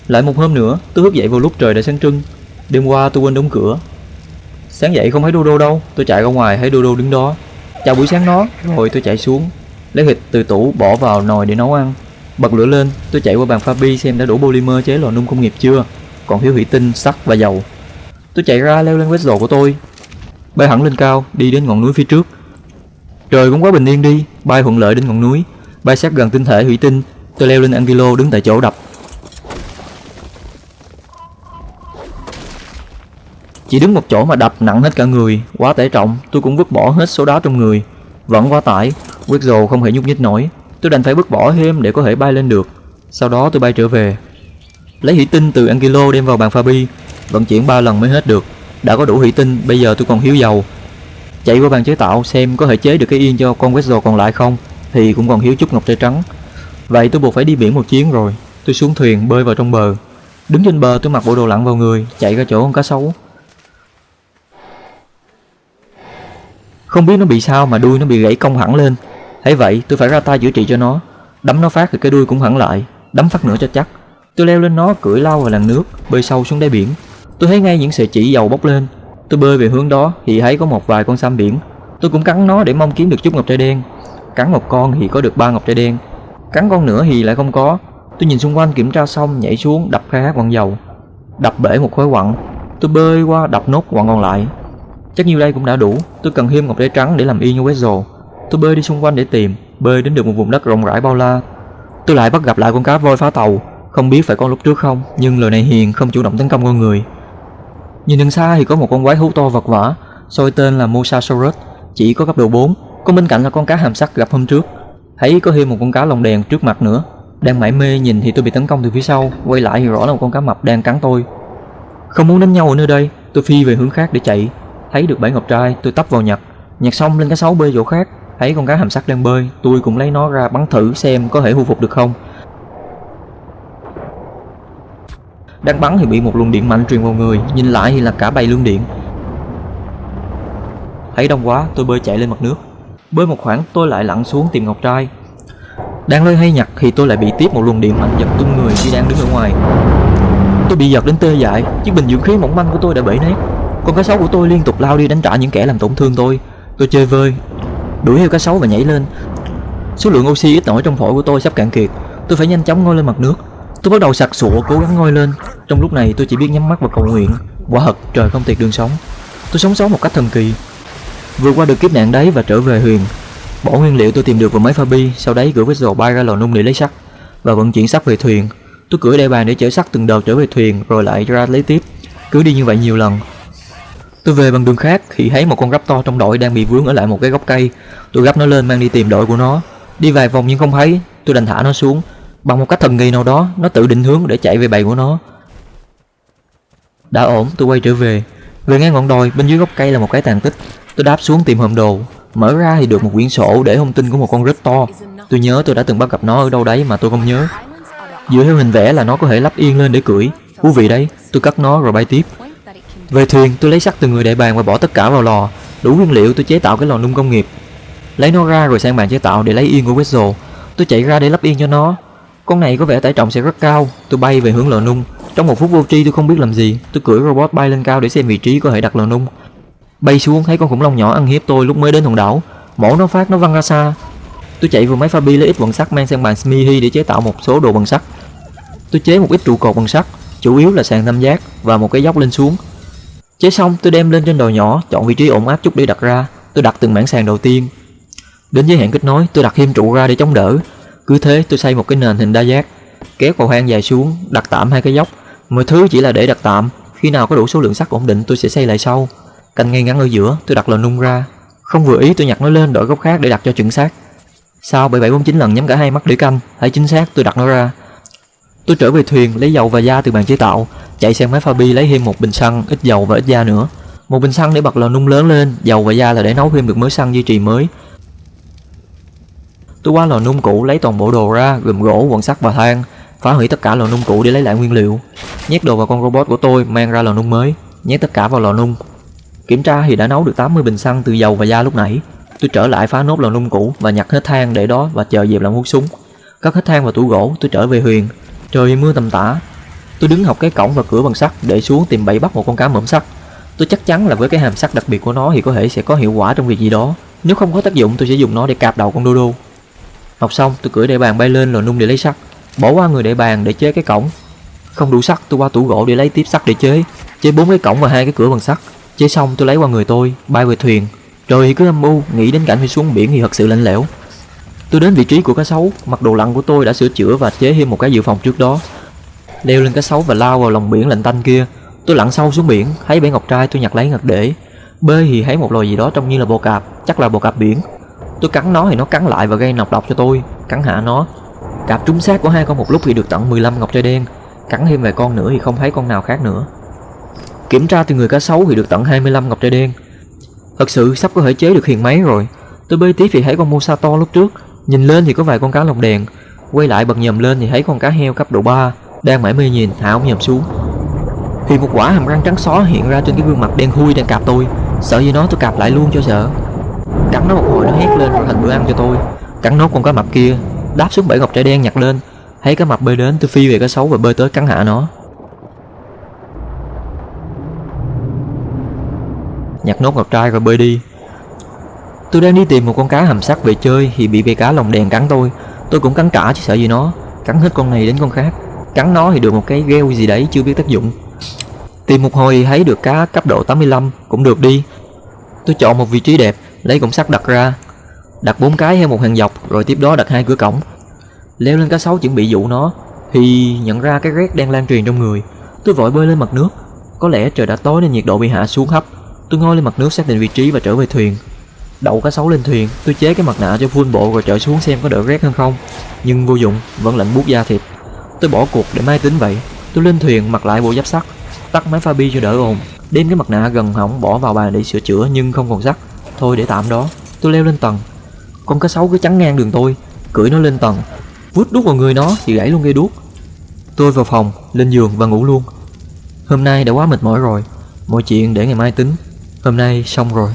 Lại một hôm nữa, tôi thức dậy vào lúc trời đã sáng trưng. Đêm qua tôi quên đóng cửa. Sáng dậy không thấy Dodo đâu, tôi chạy ra ngoài thấy Dodo đứng đó. Chào buổi sáng nó, rồi tôi chạy xuống, lấy thịt từ tủ bỏ vào nồi để nấu ăn. Bật lửa lên, tôi chạy qua bàn Fabi xem đã đủ polymer chế lò nung công nghiệp chưa, còn thiếu thủy tinh, sắt và dầu. Tôi chạy ra leo lên vessel của tôi, bay hẳn lên cao, đi đến ngọn núi phía trước. Trời cũng quá bình yên đi, bay thuận lợi đến ngọn núi, bay sát gần tinh thể thủy tinh. Tôi leo lên Angelo đứng tại chỗ đập. Chỉ đứng một chỗ mà đập nặng hết cả người, quá tải trọng, tôi cũng vứt bỏ hết số đá trong người. Vẫn quá tải, Wiggle không thể nhúc nhích nổi. Tôi đành phải vứt bỏ thêm để có thể bay lên được. Sau đó tôi bay trở về, lấy thủy tinh từ Angelo đem vào bàn Fabi, vận chuyển 3 lần mới hết được. Đã có đủ thủy tinh, bây giờ tôi còn thiếu dầu. Chạy qua bàn chế tạo xem có thể chế được cái yên cho con Wiggle còn lại không, thì cũng còn thiếu chút ngọc trai trắng. Vậy tôi buộc phải đi biển một chuyến rồi. Tôi xuống thuyền bơi vào trong bờ. Đứng trên bờ tôi mặc bộ đồ lặn vào người, chạy ra chỗ con cá sấu. Không biết nó bị sao mà đuôi nó bị gãy cong hẳn lên. Thấy vậy tôi phải ra tay chữa trị cho nó. Đấm nó phát thì cái đuôi cũng hẳn lại, đấm phát nữa cho chắc. Tôi leo lên nó, cưỡi lao vào làn nước, bơi sâu xuống đáy biển. Tôi thấy ngay những sợi chỉ dầu bốc lên. Tôi bơi về hướng đó thì thấy có một vài con sam biển. Tôi cũng cắn nó để mong kiếm được chút ngọc trai đen. Cắn một con thì có được 3 ngọc trai đen, cắn con nữa thì lại không có. Tôi nhìn xung quanh kiểm tra xong nhảy xuống đập khai thác quặng dầu, đập bể một khối quặng. Tôi bơi qua đập nốt quặng còn lại. Chắc nhiêu đây cũng đã đủ. Tôi cần thêm ngọc trai trắng để làm yên cho Wiggle. Tôi bơi đi xung quanh để tìm, bơi đến được một vùng đất rộng rãi bao la. Tôi lại bắt gặp lại con cá voi phá tàu. Không biết phải con lúc trước không, nhưng lời này hiền, không chủ động tấn công con người. Nhìn đằng xa thì có một con quái thú to vật vã, soi tên là Mosasaurus, chỉ có cấp độ 4. Còn bên cạnh là con cá hàm sắt gặp hôm trước. Thấy có thêm một con cá lồng đèn trước mặt nữa. Đang mải mê nhìn thì tôi bị tấn công từ phía sau. Quay lại thì rõ là một con cá mập đang cắn tôi. Không muốn đánh nhau ở nơi đây, tôi phi về hướng khác để chạy. Thấy được 7 ngọc trai, tôi tấp vào nhặt. Nhặt xong lên cá sấu bơi chỗ khác. Thấy con cá hàm sắt đang bơi, tôi cũng lấy nó ra bắn thử xem có thể thu phục được không. Đang bắn thì bị một luồng điện mạnh truyền vào người, nhìn lại thì là cả bầy lương điện. Thấy đông quá, tôi bơi chạy lên mặt nước. Bơi một khoảng tôi lại lặn xuống tìm ngọc trai. Đang loay hay nhặt thì tôi lại bị tiếp một luồng điện mạnh giật tung người khi đang đứng ở ngoài. Tôi bị giật đến tê dại, chiếc bình dưỡng khí mỏng manh của tôi đã bể nát. Con cá sấu của tôi liên tục lao đi đánh trả những kẻ làm tổn thương tôi. Tôi chơi vơi, đuổi theo cá sấu và nhảy lên. Số lượng oxy ít nổi trong phổi của tôi sắp cạn kiệt. Tôi phải nhanh chóng ngoi lên mặt nước. Tôi bắt đầu sặc sụa cố gắng ngoi lên. Trong lúc này tôi chỉ biết nhắm mắt và cầu nguyện. Quả thật trời không tuyệt đường sống. Tôi sống sót một cách thần kỳ, vượt qua được kiếp nạn đấy và trở về thuyền. Bỏ nguyên liệu tôi tìm được vào máy Fabi, sau đấy gửi Wiggle bay ra lò nung để lấy sắt và vận chuyển sắt về thuyền. Tôi cưỡi đại bàng để chở sắt từng đợt trở về thuyền rồi lại ra lấy tiếp. Cứ đi như vậy nhiều lần. Tôi về bằng đường khác thì thấy một con raptor trong đội đang bị vướng ở lại một cái gốc cây. Tôi gấp nó lên mang đi tìm đội của nó. Đi vài vòng nhưng không thấy. Tôi đành thả nó xuống. Bằng một cách thần kỳ nào đó, nó tự định hướng để chạy về bầy của nó. Đã ổn, tôi quay trở về. Về ngang ngọn đồi, bên dưới gốc cây là một cái tàn tích. Tôi đáp xuống tìm hòm đồ. Mở ra thì được một quyển sổ để thông tin của một con rất to. Tôi nhớ tôi đã từng bắt gặp nó ở đâu đấy mà tôi không nhớ. Dựa theo hình vẽ là nó có thể lắp yên lên để cưỡi. Thú vị đấy, tôi cất nó rồi bay tiếp. Về thuyền, tôi lấy sắt từ người đại bàng và bỏ tất cả vào lò. Đủ nguyên liệu tôi chế tạo cái lò nung công nghiệp. Lấy nó ra rồi sang bàn chế tạo để lấy yên của Wiggle. Tôi chạy ra để lắp yên cho nó. Con này có vẻ tải trọng sẽ rất cao. Tôi bay về hướng lò nung. Trong một phút vô tri tôi không biết làm gì. Tôi cưỡi robot bay lên cao để xem vị trí có thể đặt lò nung. Bay xuống thấy con khủng long nhỏ ăn hiếp tôi lúc mới đến hòn đảo. Mổ nó phát nó văng ra xa. Tôi chạy vào máy Fabi lấy ít quặng sắt mang sang bàn Smithy để chế tạo một số đồ bằng sắt. Tôi chế một ít trụ cột bằng sắt, chủ yếu là sàn tam giác và một cái dốc lên xuống. Chế xong tôi đem lên trên đồi nhỏ, chọn vị trí ổn áp chút để đặt ra. Tôi đặt từng mảng sàn đầu tiên. Đến giới hạn kết nối, tôi đặt thêm trụ ra để chống đỡ. Cứ thế tôi xây một cái nền hình đa giác, kéo cầu thang dài xuống, đặt tạm hai cái dốc. Mọi thứ chỉ là để đặt tạm. Khi nào có đủ số lượng sắt ổn định tôi sẽ xây lại sau. Cạnh ngay ngắn ở giữa, tôi đặt lò nung ra. Không vừa ý tôi nhặt nó lên đổi góc khác để đặt cho chuẩn xác. Sau 7749 lần nhắm cả hai mắt để canh, thấy chính xác tôi đặt nó ra. Tôi trở về thuyền lấy dầu và da từ bàn chế tạo, chạy sang máy Fabi lấy thêm một bình xăng, ít dầu và ít da nữa. Một bình xăng để bật lò nung lớn lên, dầu và da là để nấu thêm được mớ xăng duy trì mới. Tôi qua lò nung cũ lấy toàn bộ đồ ra, gồm gỗ, quặng sắt và than, phá hủy tất cả lò nung cũ để lấy lại nguyên liệu. Nhét đồ vào con robot của tôi mang ra lò nung mới, nhét tất cả vào lò nung. Kiểm tra thì đã nấu được 80 bình xăng từ dầu và da lúc nãy. Tôi trở lại phá nốt lò nung cũ và nhặt hết than để đó và chờ dịp làm hút súng. Cất hết than vào tủ gỗ, tôi trở về thuyền. Trời mưa tầm tã. Tôi đứng học cái cổng và cửa bằng sắt để xuống tìm bẫy bắt một con cá mõm sắt. Tôi chắc chắn là với cái hàm sắc đặc biệt của nó thì có thể sẽ có hiệu quả trong việc gì đó. Nếu không có tác dụng, tôi sẽ dùng nó để cạp đầu con đô đô. Học xong, tôi cưỡi đậy bàn bay lên lò nung để lấy sắt, bỏ qua người đậy bàn để chế cái cổng. Không đủ sắt, tôi qua tủ gỗ để lấy tiếp sắt để chế 4 cái cổng và 2 cái cửa bằng sắt. Chế xong, tôi lấy qua người tôi, bay về thuyền. Trời thì cứ âm u, nghĩ đến cảnh phải xuống biển thì thật sự lạnh lẽo. Tôi đến vị trí của cá sấu, mặc đồ lặn của tôi đã sửa chữa và chế thêm một cái dự phòng trước đó. Leo lên cá sấu và lao vào lòng biển lạnh tanh kia. Tôi lặn sâu xuống biển, thấy bể ngọc trai tôi nhặt lấy ngặt để. Bơi thì thấy một loài gì đó trông như là bò cạp, chắc là bò cạp biển. Tôi cắn nó thì nó cắn lại và gây nọc độc cho tôi, cắn hạ nó. Cạp trúng xác của 2 con một lúc thì được tận 15 ngọc trai đen, cắn thêm vài con nữa thì không thấy con nào khác nữa. Kiểm tra từ người cá sấu thì được tận 25 ngọc trai đen. Thật sự sắp có thể chế được hiền mấy rồi. Tôi bơi tiếp thì thấy con Mosato lúc trước, nhìn lên thì có vài con cá lồng đèn, quay lại bật nhầm lên thì thấy con cá heo cấp độ 3 đang mải mê nhìn, thả ống nhầm xuống. Thì một quả hàm răng trắng xó hiện ra trên cái gương mặt đen thui đang cạp tôi. Sợ gì nó, tôi cạp lại luôn cho sợ. Cắn nó một hồi nó hét lên thành bữa ăn cho tôi. Cắn nốt con cá mập kia, đáp xuống bể ngọc trai đen nhặt lên. Thấy cá mập bơi đến, tôi phi về cá sấu và bơi tới cắn hạ nó. Nhặt nốt ngọc trai rồi bơi đi. Tôi đang đi tìm một con cá hàm sắc về chơi thì bị bầy cá lồng đèn cắn tôi. Tôi cũng cắn trả chứ sợ gì nó, cắn hết con này đến con khác. Cắn nó thì được một cái gheo gì đấy chưa biết tác dụng. Tìm một hồi thì thấy được cá cấp độ 85, cũng được đi. Tôi chọn một vị trí đẹp, lấy cổng sắt đặt ra, đặt 4 cái theo một hàng dọc, rồi tiếp đó đặt 2 cửa cổng. Leo lên cá sấu chuẩn bị dụ nó thì nhận ra cái rét đang lan truyền trong người. Tôi vội bơi lên mặt nước. Có lẽ trời đã tối nên nhiệt độ bị hạ xuống thấp. Tôi ngồi lên mặt nước xác định vị trí và trở về thuyền. Đậu cá sấu lên thuyền, tôi chế cái mặt nạ cho full bộ rồi trở xuống xem có đỡ rét hơn không. Nhưng vô dụng, vẫn lạnh buốt da thịt. Tôi bỏ cuộc để mai tính vậy. Tôi lên thuyền mặc lại bộ giáp sắt, tắt máy pha bi cho đỡ ồn, đem cái mặt nạ gần hỏng bỏ vào bàn để sửa chữa nhưng không còn sắt. Thôi để tạm đó. Tôi leo lên tầng. Con cá sấu cứ chắn ngang đường tôi, cưỡi nó lên tầng, vút đuốc vào người nó thì gãy luôn cây đuốc. Tôi vào phòng, lên giường và ngủ luôn. Hôm nay đã quá mệt mỏi rồi, mọi chuyện để ngày mai tính. Hôm nay xong rồi.